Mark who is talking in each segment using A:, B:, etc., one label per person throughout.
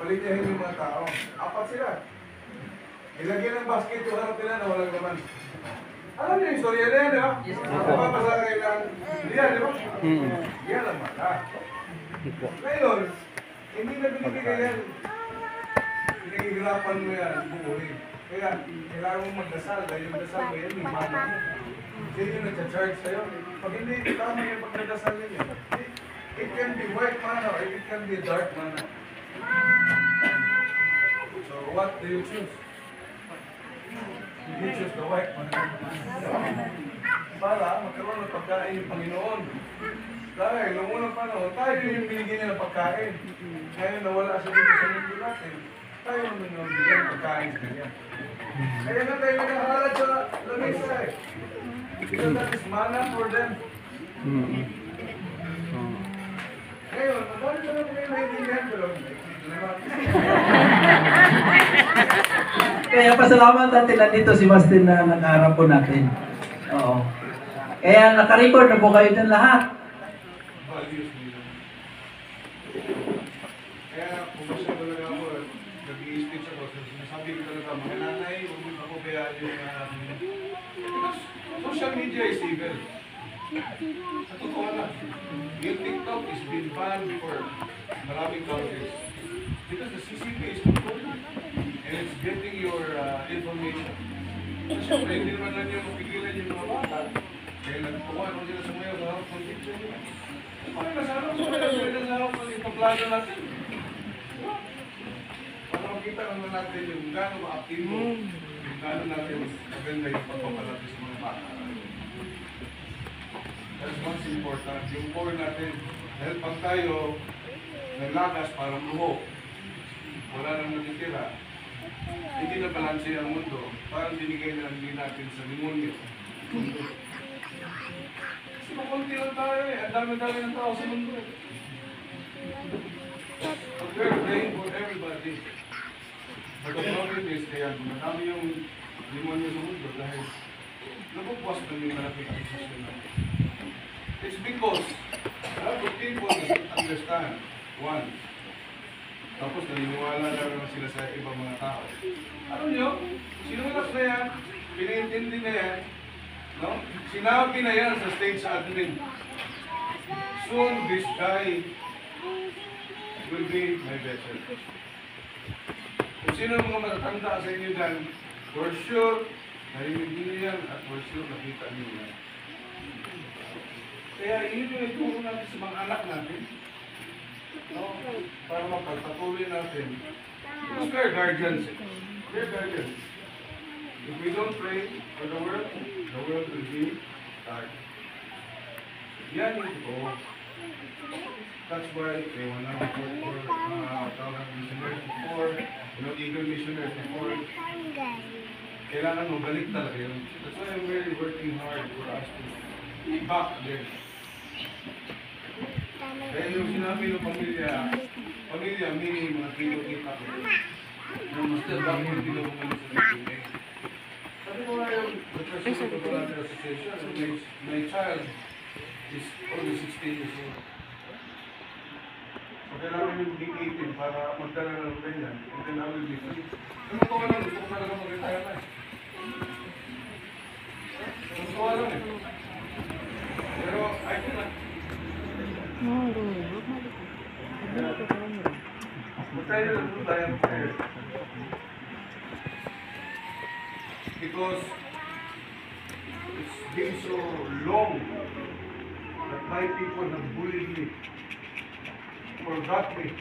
A: palinyahin yung mga tao. Apat sila. Ilagyan ng basket yung harap nila na walang laman. Alam niyo yung istorya na yan, di ba? Napapasa kailangan. Hindi yan, di ba? Yan ang mata. Ngayon, hindi na binibigay yan. Pinahihirapan mo yan, bumuhin. Kaya, kailangan mo magdasal. Dahil yung dasal mo yan, yung mana mo. Hindi yung nag-charge sa'yo. Pag hindi, tama yung pagdadasal ninyo. It can be white mana or it can be dark mana. So, what do you choose? You choose the white mana. Para magkaroon ng pagkain yung Panginoon. Dahil, noong unang panahon, tayo yung binigyan niya ng pagkain. Ngayon, nawala siya dito sa mundo natin. Tayo naman yung binigyan ng pagkain sa kanya. Kaya nga tayo nakaharad sa lamesa eh. Because that is mana for them. Ngayon, madami ka lang kayo naiintindihan pero
B: Kaya pasalamat natin nandito si Mastin na nakaharap po natin. Oo. Kaya naka-record na po kayo din lahat.
A: values nila. Kaya kung gusto talaga ako, nag-i-speech ako, sinasabi ko talaga, mga nanay, huwag mo ako kaya yung social media is evil. Sa totoo lang, yung TikTok is being banned for maraming countries. Because the CCP is controlling and it's getting your information. Kasi syempre, hindi naman lang yung mapigilan yung mga bata. Kaya nagtuwa naman sila sumayaw sa harap ng picture nila. Okay na sa harap, sumayaw sa harap ng itablado natin. Para makita naman natin yung gano'n ma-aktibo, yung gano'n natin maganda yung pagpapalapis sa mga bata. That's what's important. Yung core natin, dahil pag tayo naglakas para luho, wala nang natitira, hindi na balanse ang mundo, parang binigay na hindi natin sa demonyo. Kasi makunti lang tayo eh, ang dami-dami ng tao sa mundo eh. But we're praying for everybody. But the problem is, kaya madami yung demonyo sa mundo dahil nabukwas na yung malapit ang sasyon natin. It's because a lot of people doesn't understand. One, tapos naniniwala lang sila sa ibang mga tao. Alam nyo, sinulat na yan, pinaintindi na yan, no? Sinabi na yan sa stage admin. Soon this guy will be my vessel. Kung sino mga matatanda sa inyo dyan, for sure, narinig nyo yan at for sure nakita nyo yan. Kaya yun yung ituro natin sa mga anak natin. No? Para mapagpatuloy natin. Because we're guardians. We're guardians. If we don't pray for the world will be dark. Yan yung totoo. That's why they want to report for tawag missionaries before, eager missionaries before. Kailangan mabalik talaga yun. That's why I'm really working hard for us to be back there. Kaya yung sinabi ng pamilya, meaning mga kilo-kita ko. Yung master back yung pinabungan sa pamilya. Sabi ko nga yung the President of the Volunteer Association, my child is only 16 years old. So kailangan yung big 18 para magdala ng ganyan. And then I will be free. Ano ko lang, gusto ko talaga mag-retire na eh. Gusto ko lang eh. Pero I cannot. Because it's been so long that my people have bullied me, forgot me.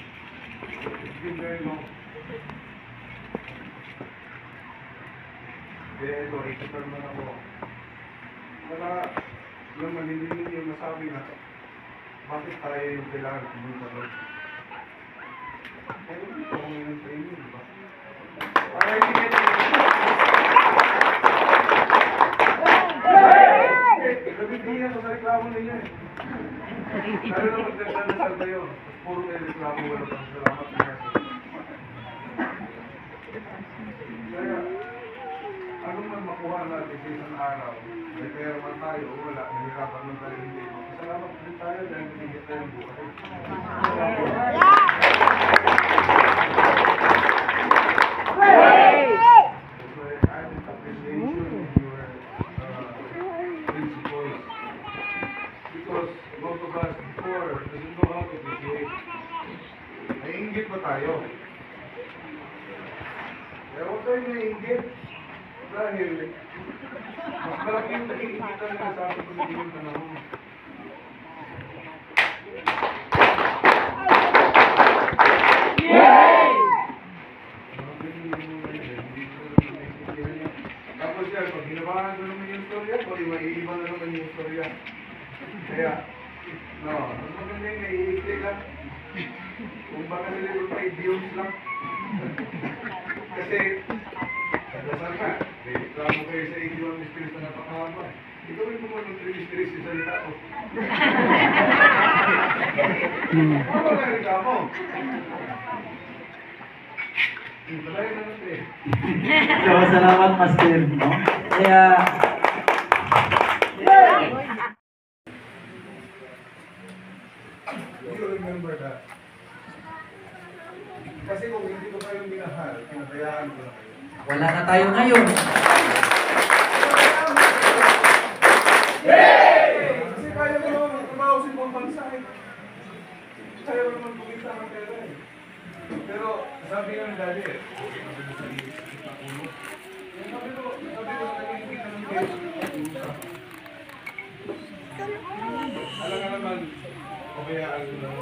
A: It's been very long. Kaya ito, ikita naman ako. Para naman hindi ninyo masabi na bakit tayo yung kailangan pumunta doon? Kaya hindi ko ngayon sa inyo, di ba? Para hindi kayo nabibigyan ko sa reklamo ninyo eh. Lalo na magdagdadasal kayo. Puro kayo reklamo, wala pang salamat na yan. Kaya, ano man nakuha natin sa isang araw, may pera man tayo, o wala, nahirapan man tayo hindi. Salamat din tayo dahil binigyan tayo ng buhay. Because most of us before doesn't know how to appreciate. Naiinggit pa tayo. Kaya huwag tayo naiinggit. Dahil mas malaki yung naiingitan nila sa ating pinagiging panahon. Tapos yan, pag hinabahan ko naman yung storya, pag maiiba na naman yung storya. Kaya, no, mas maganda yung naiikli lang. Kung baka nililog na idioms lang. Kasi, kadasal ka, reklamo kayo sa idiom mysteries na napakahaba. Ikaw rin mo ng 3 mysteries sa isang tao. Ano ba reklamo? Balay na natin.
B: So, salamat, Master. No? Kaya,
A: Do you remember that? Kasi kung hindi ko kayo minahal, pinabayaan ko na kayo.
B: wala na tayo ngayon.
A: Kasi kaya ko naman tumaw sa ibang bansa eh. Kaya ko naman kumita ng pera eh. Pero sabi nga ng daddy eh, sabi ko sa ulo. Sabi ko sa kanya hindi ka ng pera. Alam nga naman, pabayaan ko lang.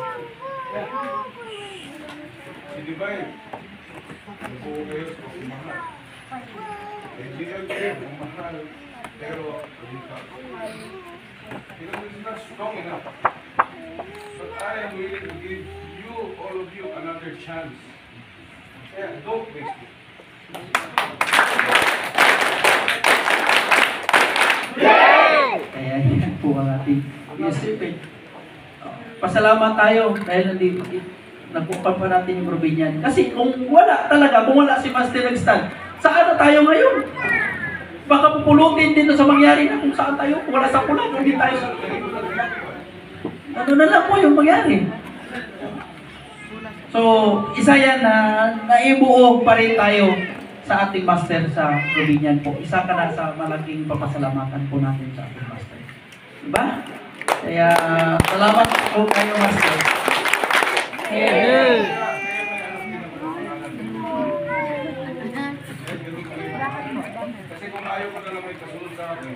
A: Si Divine, nagbuo kayo sa pagmamahal. Hindi kayo pagmamahal, pero hindi ka. Because it's not strong enough. But I am willing to give you, all of you, another chance. Kaya, don't waste it.
B: Kaya yan po ang ating isipin. Pasalamat tayo dahil nandito nakupan pa natin yung Robinian. Kasi kung wala talaga, kung wala si Master Nagstand, saan na tayo ngayon? Baka pupulutin din sa mangyari na kung saan tayo. Kung wala sa pulan, hindi tayo sa... Ano na lang po yung mangyari. So, isa yan na naibuo pa rin tayo sa ating Master sa Robinian po. Isa ka na sa malaking papasalamatan po natin sa ating Master. Diba? Kaya, salamat po kayo, Master.
A: Kasi kung ayaw ko na lang may kasunod sa akin,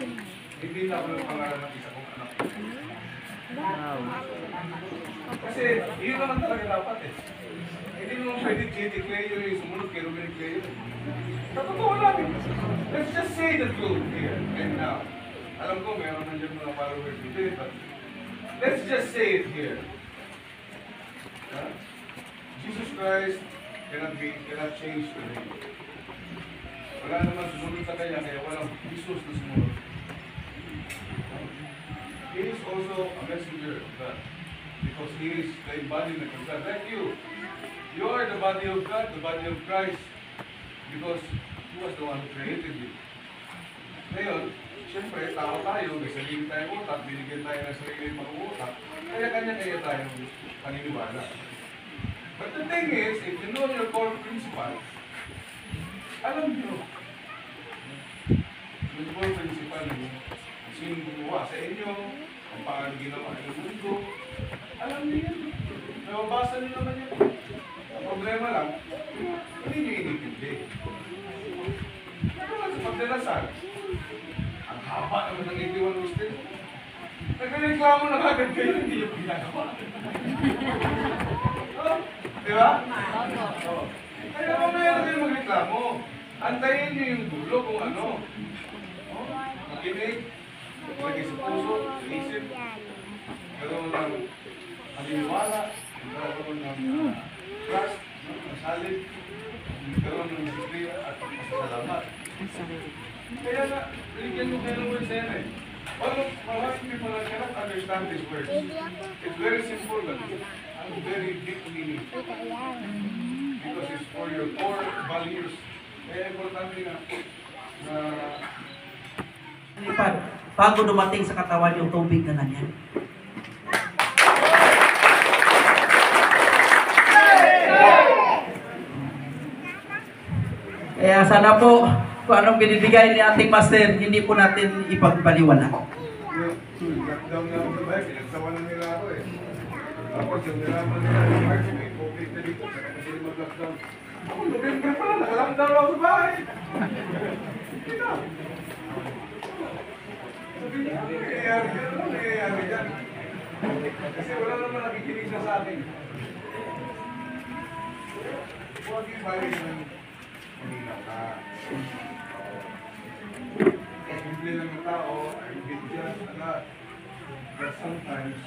A: hindi na ako ng pangalan ng isa kong anak. Kasi yun naman talaga dapat eh. Hindi naman pwede J.T. Cleo yung sumunod kay Ruben Cleo. Totoo lang. Let's just say the truth here and now. Alam ko meron nandiyan mga followers dito but let's just say it here. Jesus Christ cannot change today. Wala naman sumunod sa kanya, kaya walang Jesus na sumunod. He is also a messenger of God. Because he is the embodiment of God. Like you. You are the body of God, the body of Christ. Because he was the one who created you. Ngayon, siyempre, tao tayo, may sarili tayong utak, binigyan tayo ng sarili mga utak, kaya kanya-kanya tayong paniniwala. But the thing is, if you know your core principle, alam nyo, yung core principle nyo, sino gumawa sa inyo, kung paano ginawa yung mundo, alam nyo yan. Nababasa nyo naman yan. Ang problema lang, hindi nyo inintindi. Naman sa pagdalasal, ang haba naman ng 81 Muslim. Nagreklamo na agad kayo, hindi yung ginagawa. Diba? Oo. Kaya mamaya na kayo magreklamo. Antayin nyo yung dulo kung ano. Makinig, lagi sa puso, sa isip, ganoon ng paniniwala, ganoon ng trust, masalig, ganoon ng disiplina at masasalamat. Kaya na, bigyan mo kayo ng words na yan eh. Most people cannot understand these words. It's very simple but very deep meaning. Because it's for your core values. Kaya importante na
B: Lipad, bago dumating sa katawan yung tubig na nanyan. Kaya sana po, kung anong binibigay ni ating master, hindi po natin ipagbaliwala.
A: Yung lockdown na ako sa bahay, pinagsawalan nila ako eh. Tapos yung nalaman nila, yung March, may COVID na dito, saka kasi mag-lockdown. Ako, November pa lang, naka-lockdown ako sa bahay. Hindi na. Sabi niya, ano nangyayari dyan? Ano nangyayari dyan? Kasi wala naman nakikinig na sa akin. Huwag yung bahay ng Manila ka. Simple lang ng tao, I did just a lot. But sometimes,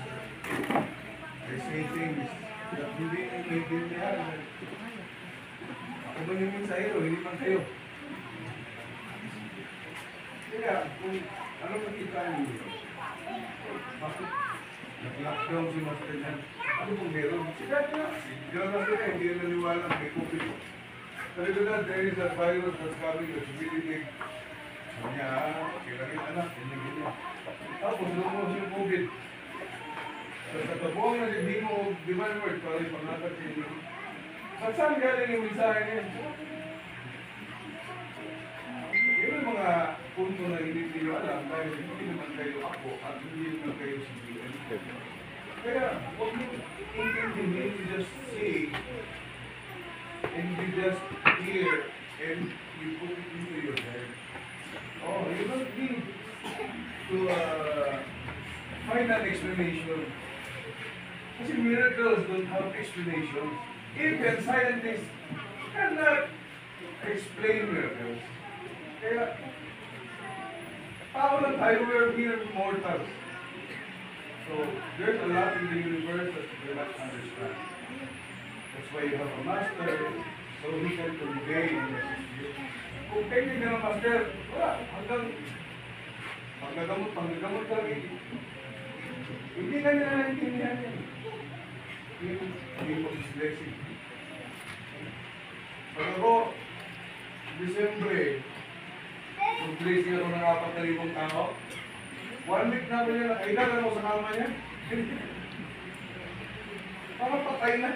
A: I say things that hindi naiintindihan. Ako ba yung mensahe o hindi man kayo? Kaya, kung ano makita niyo, bakit nag-lockdown si Master Jan? Ano kung meron? Sigat na. Sigat na sila, hindi na naniwala may COVID. Sabi ko na, there is a virus that's coming that's really big. Sabi niya, kailangan anak, ganyan. Tapos, lumos yung COVID. Sa tabuang na hindi mo demand word para yung pangatat niya. Saan galing yung mensahe niya? Yun ang mga punto na hindi niyo alam dahil hindi naman kayo ako at hindi naman kayo si BN. Kaya, huwag mo intindihin, you just see and you just hear and you put it into your head. Oh, you don't need to find an explanation. Kasi miracles don't have explanations. Even scientists cannot explain miracles. Kaya, tao lang tayo, we're mere mortals. So, there's a lot in the universe that we cannot understand. That's why you have a master, so he can convey the message to you. Kung technique ka ng master, wala, hanggang paggagamot lang, hindi na nila naintindihan yan. Hindi po is blessing. Pag ako, December, mag-blessing ako ng 4,000 tao, 1 week na ako niya, ay dagan ako sa kama niya. Parang patay na.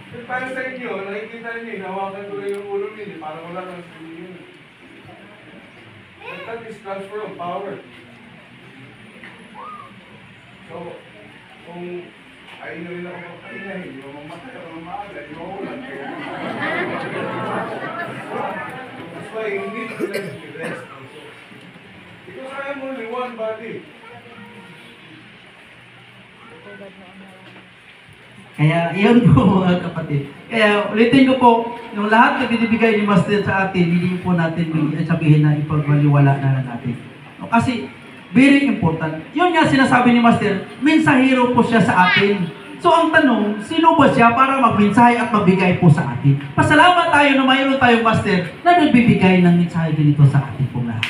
A: At para sa inyo, nakikita ninyo, hinawakan ko na yung ulo ninyo, parang wala kang sabihin. But that is transfer of power. So, kung ayun na rin ako magpahingahin, yung mamatay ako ng maaga, yung maulan, kaya that's why you need to let me rest also. Because I am only one body.
B: Kaya iyon po mga kapatid. Kaya ulitin ko po, yung lahat na binibigay ni Master sa atin, hindi po natin sabihin na ipagmaliwala na natin. No, kasi very important. Yun nga sinasabi ni Master, mensahero po siya sa atin. So ang tanong, sino ba siya para magmensahe at magbigay po sa atin? Pasalamat tayo na mayroon tayong Master na nagbibigay ng mensahe ganito sa atin po lahat.